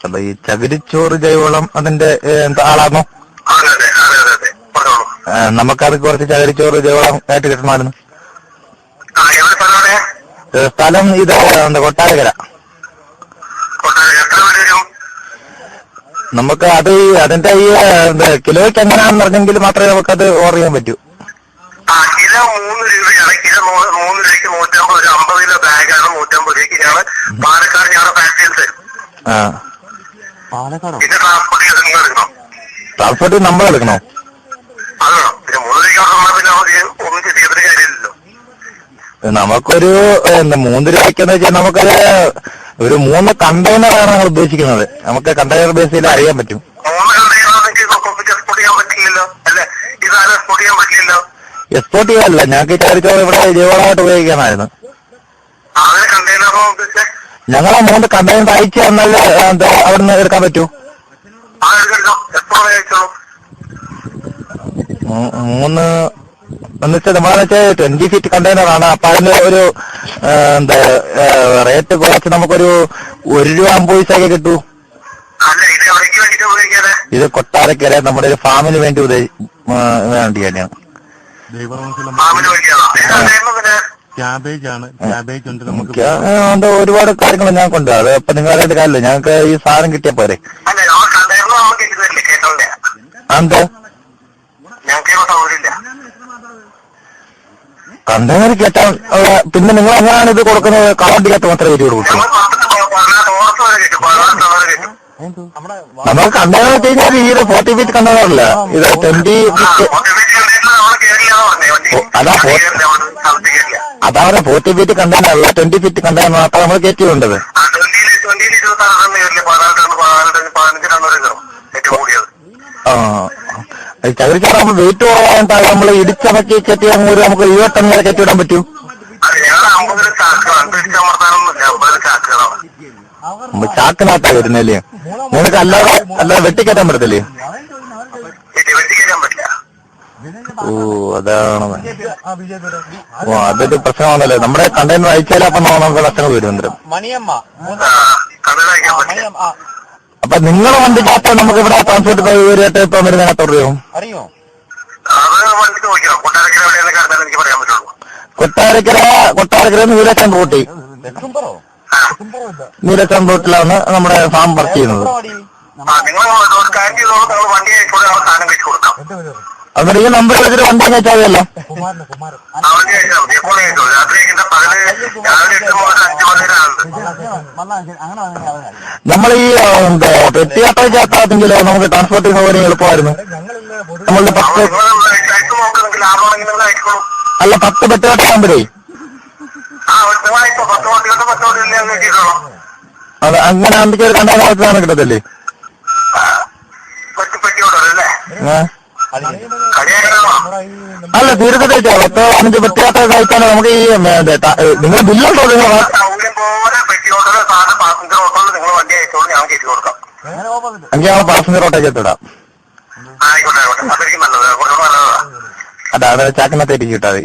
അപ്പൊ ഈ ചകിരിച്ചോറ് ജൈവവളം അതിന്റെ ആളാണോ? നമുക്കത് കുറച്ച് ചകിരിച്ചോറ് ജൈവവളം ആയിട്ട് കിട്ടണമായിരുന്നു. സ്ഥലം ഇത് കൊട്ടാരക്കര. നമുക്ക് അത് അതിന്റെ ഈ കിലോയ്ക്ക് എങ്ങനെയാണെന്ന് പറഞ്ഞെങ്കിൽ മാത്രമേ നമുക്കത് ഓർഡർ ചെയ്യാൻ പറ്റൂ. കിലോ 3 രൂപയാണ്. കിലോ 3 രൂപയ്ക്ക് 150 ഒരു 50 കിലോ ബാഗാണ് 150 രൂപയ്ക്ക്. ഞങ്ങള് പാലക്കാട് ഞങ്ങളുടെ ഫാക്ടറിയിൽ തരും. പിന്നെ ട്രാൻസ്പോർട്ട് നമ്മൾ എടുക്കണോ? അതോ പിന്നെ 3 രൂപയ്ക്ക് പിന്നെ ഒന്നും ചെയ്തിട്ട് കാര്യമില്ലല്ലോ. നമുക്കൊരു 3 രൂപയ്ക്കെന്ന് വെച്ചാൽ നമുക്കൊരു 3 കണ്ടെയ്നറാണ് ഞങ്ങൾ ഉദ്ദേശിക്കുന്നത്. നമുക്ക് കണ്ടെയ്നർ ബേസിൽ അറിയാൻ പറ്റും. 3 കണ്ടെയ്നർ എക്സ്പോർട്ട് ചെയ്യാൻ പറ്റില്ലല്ലോ. അല്ലെ, ഇതാരും എക്സ്പോർട്ട് ചെയ്യാൻ പറ്റില്ലല്ലോ. എക്സ്പോർട്ട് ചെയ്യാനല്ല, ഞങ്ങൾക്ക് ചകിരിച്ചോറ് ഇവിടെ ജൈവവളമായിട്ട് ഉപയോഗിക്കാനായിരുന്നു. ഞങ്ങളെ 3 കണ്ടെയ്നർ അയച്ചു തന്നാൽ അവിടുന്ന് എടുക്കാൻ പറ്റൂ? 3 എന്നുവെച്ചാൽ നമ്മളെന്ന് വെച്ചാൽ 20 ഫീറ്റ് കണ്ടെയ്നറാണ്. അപ്പൊ അതിന് ഒരു റേറ്റ് കുറച്ച് നമുക്കൊരു 1 രൂപ 50 പൈസയൊക്കെ കിട്ടൂ. ഇത് കൊട്ടാരക്കര നമ്മുടെ ഒരു ഫാമിന് വേണ്ടി വേണ്ടിയാണ്. ഒരുപാട് കാര്യങ്ങൾ ഞാൻ കൊണ്ട് അത് അപ്പൊ നിങ്ങളായിട്ട് കാര്യമില്ല. ഞങ്ങൾക്ക് ഈ സാധനം കിട്ടിയാ പോരെ. എന്താ കണ്ടെയ്നർ കേട്ടാൽ പിന്നെ നിങ്ങൾ എങ്ങനെയാണ് ഇത് കൊടുക്കുന്നത്? കാവണ്ടിക്കകത്ത് മാത്രമേ വരികയുള്ളൂ. നമ്മൾ കണ്ടെയ്നർ വെച്ച് കഴിഞ്ഞാൽ ഈ 40 ഫീറ്റ് കണ്ടെയ്നറല്ല, ഇത് 20 ഫീറ്റ്. അതാണ് 40 ഫീറ്റ് കണ്ടെയ്നർ അല്ല, 20 ഫീറ്റ് കണ്ടെയ്നർ മാത്രം നമ്മൾ കയറ്റിയുണ്ടത്. ചകിരിച്ചോറ് നമ്മൾ വെയിറ്റ് കുറയാൻ നമ്മൾ ഇടിച്ചമക്കി കെട്ടി അങ്ങോട്ട് നമുക്ക് 20 ടൺ വരെ കെട്ടിവിടാൻ പറ്റൂ. ചാക്കിനകത്താ വരുന്നല്ലേ? നിങ്ങൾക്ക് അല്ലാതെ വെട്ടിക്കയറ്റാൻ പറ്റത്തില്ലേ? ഓ അതാണ്. ഓ അതൊരു പ്രശ്നമാണല്ലേ. നമ്മുടെ കണ്ടെയ്നർ അയച്ചാലേ അപ്പൊ നമുക്ക് പ്രശ്നങ്ങൾ വരും. അന്തരം അപ്പൊ നിങ്ങളെ വണ്ടിക്കകത്ത് നമുക്ക് ഇവിടെ ട്രാൻസ്പോർട്ട് കയറിയിട്ട് ഇപ്പം വരുന്നതിനകത്ത് അറിയോ? കൊട്ടാരക്കര നീലച്ചൻ റൂട്ടിൽ നമ്മുടെ ഫാം വർക്ക് ചെയ്യുന്നത്. അതുകൊണ്ട് ഈ നമ്പർ വെച്ചിട്ട് വണ്ടി അയച്ചാൽ മതിയല്ലോ. നമ്മൾ ഈ പെട്ടിയാട്ടയ്ക്കകത്താണെങ്കിലോ നമുക്ക് ട്രാൻസ്പോർട്ട് സൗകര്യം എളുപ്പമായിരുന്നു. നമ്മളുടെ 10 പെട്ടിയാട്ടാകുമ്പോഴേ അത് അങ്ങനെ ആകുമ്പോഴേക്ക് ഒരു കണ്ടെയ്നർ കിട്ടത്തില്ലേ? അല്ല തീർച്ചയായിട്ടും 10-15 പെട്ടിയാട്ട കഴിച്ചാൽ നമുക്ക് ഈ നിങ്ങൾ ബില്ലുണ്ടോ? നിങ്ങൾ എങ്കിൽ ഞങ്ങൾ പാസഞ്ചർ ഓട്ടോയ്ക്ക് എത്തിടാം. അതാണ് ചാക്കിനകത്തേക്ക് കിട്ടാതെ.